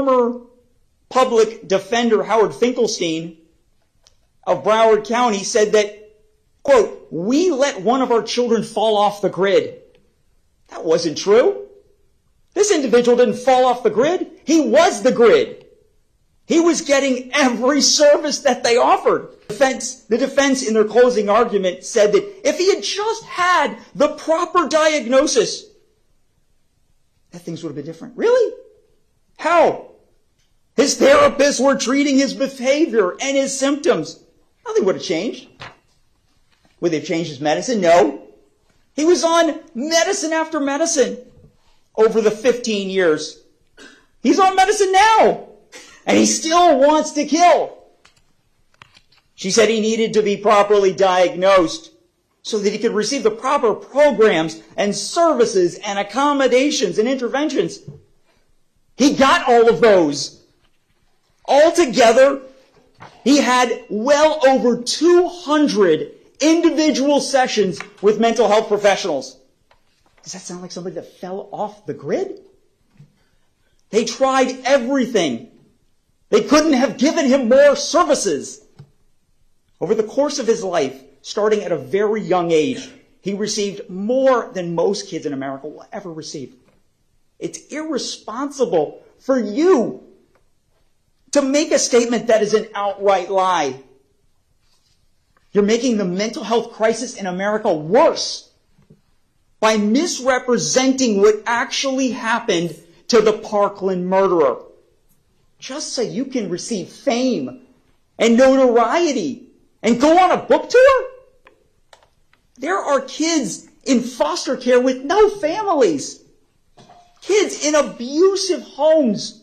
former public defender Howard Finkelstein of Broward County said that, quote, "We let one of our children fall off the grid." That wasn't true. This individual didn't fall off the grid. He was the grid. He was getting every service that they offered. The defense in their closing argument said that if he had just had the proper diagnosis, that things would have been different. Really? How? His therapists were treating his behavior and his symptoms. Nothing would have changed. Would they have changed his medicine? No. He was on medicine after medicine over the 15 years. He's on medicine now, and he still wants to kill. She said he needed to be properly diagnosed so that he could receive the proper programs and services and accommodations and interventions. He got all of those. Altogether, he had well over 200 individual sessions with mental health professionals. Does that sound like somebody that fell off the grid? They tried everything. They couldn't have given him more services. Over the course of his life, starting at a very young age, he received more than most kids in America will ever receive. It's irresponsible for you to make a statement that is an outright lie. You're making the mental health crisis in America worse by misrepresenting what actually happened to the Parkland murderer, just so you can receive fame and notoriety and go on a book tour. There are kids in foster care with no families, kids in abusive homes,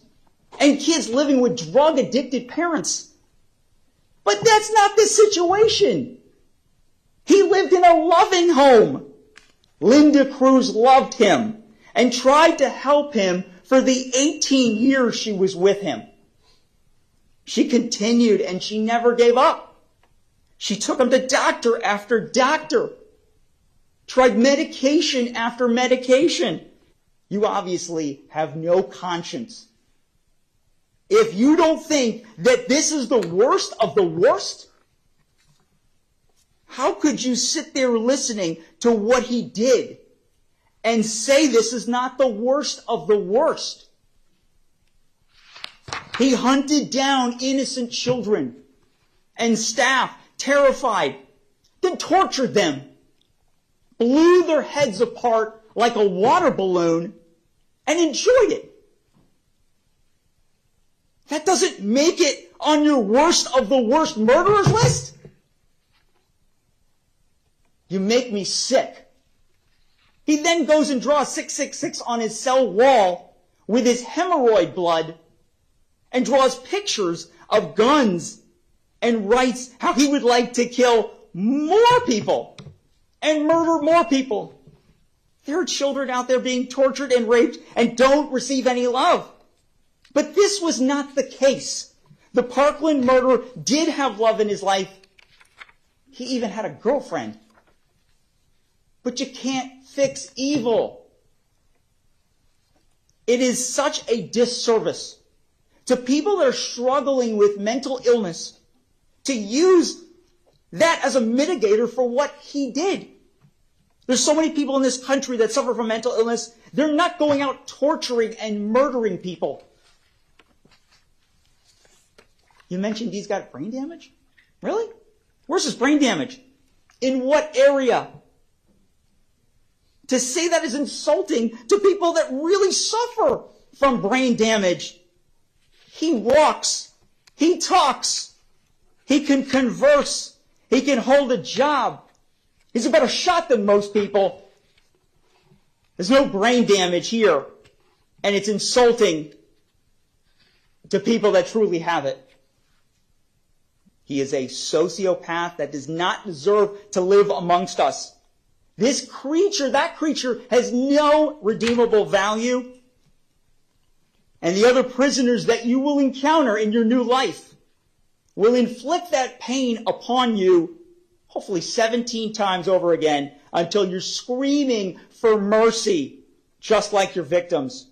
and kids living with drug-addicted parents. But that's not the situation. He lived in a loving home. Linda Cruz loved him and tried to help him for the 18 years she was with him. She continued and she never gave up. She took him to doctor after doctor, tried medication after medication. You obviously have no conscience. If you don't think that this is the worst of the worst, how could you sit there listening to what he did and say this is not the worst of the worst? He hunted down innocent children and staff, terrified, then tortured them, blew their heads apart like a water balloon, and enjoyed it. That doesn't make it on your worst of the worst murderers list. You make me sick. He then goes and draws 666 on his cell wall with his hemorrhoid blood and draws pictures of guns and writes how he would like to kill more people and murder more people. There are children out there being tortured and raped and don't receive any love. But this was not the case. The Parkland murderer did have love in his life. He even had a girlfriend. But you can't fix evil. It is such a disservice to people that are struggling with mental illness to use that as a mitigator for what he did. There's so many people in this country that suffer from mental illness. They're not going out torturing and murdering people. You mentioned he's got brain damage? Really? Where's his brain damage? In what area? To say that is insulting to people that really suffer from brain damage. He walks. He talks. He can converse. He can hold a job. He's a better shot than most people. There's no brain damage here. And it's insulting to people that truly have it. He is a sociopath that does not deserve to live amongst us. This creature, that creature, has no redeemable value. And the other prisoners that you will encounter in your new life will inflict that pain upon you, hopefully 17 times over again, until you're screaming for mercy, just like your victims.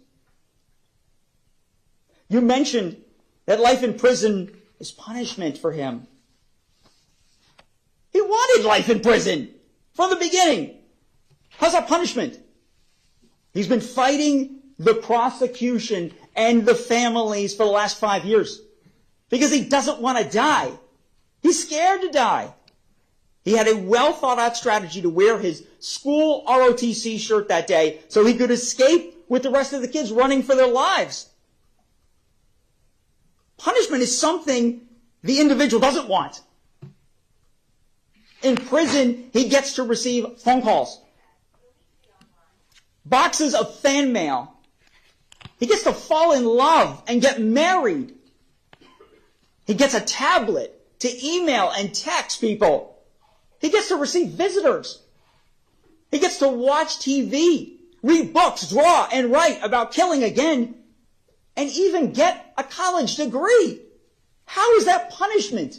You mentioned that life in prison is punishment for him. He wanted life in prison from the beginning. How's that punishment? He's been fighting the prosecution and the families for the last 5 years because he doesn't want to die. He's scared to die. He had a well thought out strategy to wear his school ROTC shirt that day so he could escape with the rest of the kids running for their lives. Punishment is something the individual doesn't want. In prison, he gets to receive phone calls, boxes of fan mail. He gets to fall in love and get married. He gets a tablet to email and text people. He gets to receive visitors. He gets to watch TV, read books, draw, and write about killing again, and even get a college degree. How is that punishment?